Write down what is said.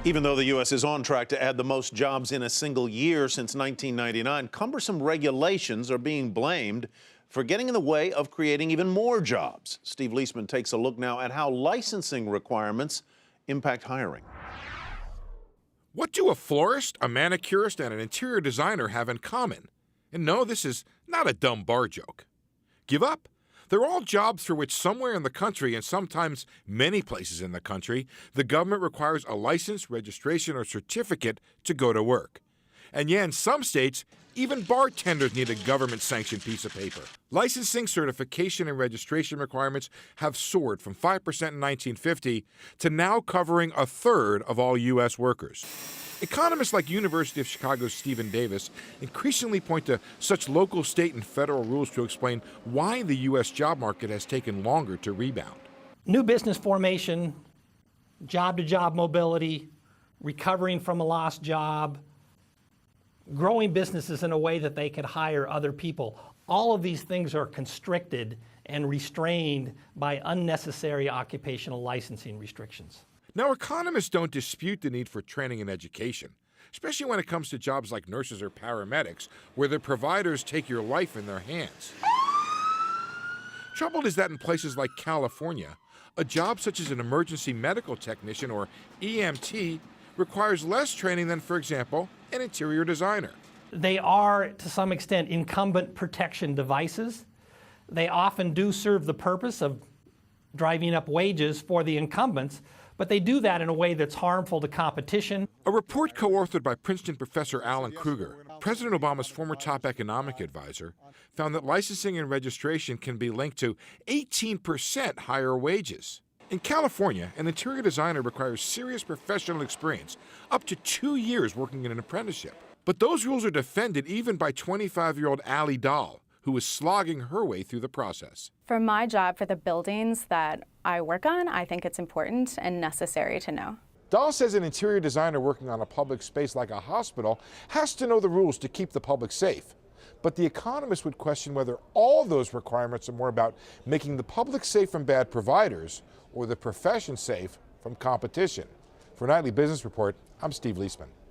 Even though the U.S. is on track to add the most jobs in a single year since 1999, cumbersome regulations are being blamed for getting in the way of creating even more jobs. Steve Leisman takes a look now at how licensing requirements impact hiring. What do a florist, a manicurist, and an interior designer have in common? And no, this is not a dumb bar joke. Give up? They're all jobs for which somewhere in the country, and sometimes many places in the country, the government requires a license, registration, or certificate to go to work. And yeah, in some states, even bartenders need a government-sanctioned piece of paper. Licensing, certification, and registration requirements have soared from 5% in 1950 to now covering a third of all U.S. workers. Economists like University of Chicago's Stephen Davis increasingly point to such local, state, and federal rules to explain why the U.S. job market has taken longer to rebound. New business formation, job-to-job mobility, recovering from a lost job, growing businesses in a way that they could hire other people. All of these things are constricted and restrained by unnecessary occupational licensing restrictions. Now, economists don't dispute the need for training and education, especially when it comes to jobs like nurses or paramedics, where the providers take your life in their hands. Trouble is that in places like California, a job such as an emergency medical technician or EMT requires less training than, for example, an interior designer. They are, to some extent, incumbent protection devices. They often do serve the purpose of driving up wages for the incumbents, but they do that in a way that's harmful to competition. A report co-authored by Princeton professor Alan Krueger, President Obama's former top economic advisor, found that licensing and registration can be linked to 18% higher wages. In California, an interior designer requires serious professional experience, up to 2 years working in an apprenticeship. But those rules are defended even by 25-year-old Allie Dahl, who is slogging her way through the process. For my job, for the buildings that I work on, I think it's important and necessary to know. Dahl says an interior designer working on a public space like a hospital has to know the rules to keep the public safe. But the economist would question whether all those requirements are more about making the public safe from bad providers or the profession safe from competition. For Nightly Business Report, I'm Steve Leisman.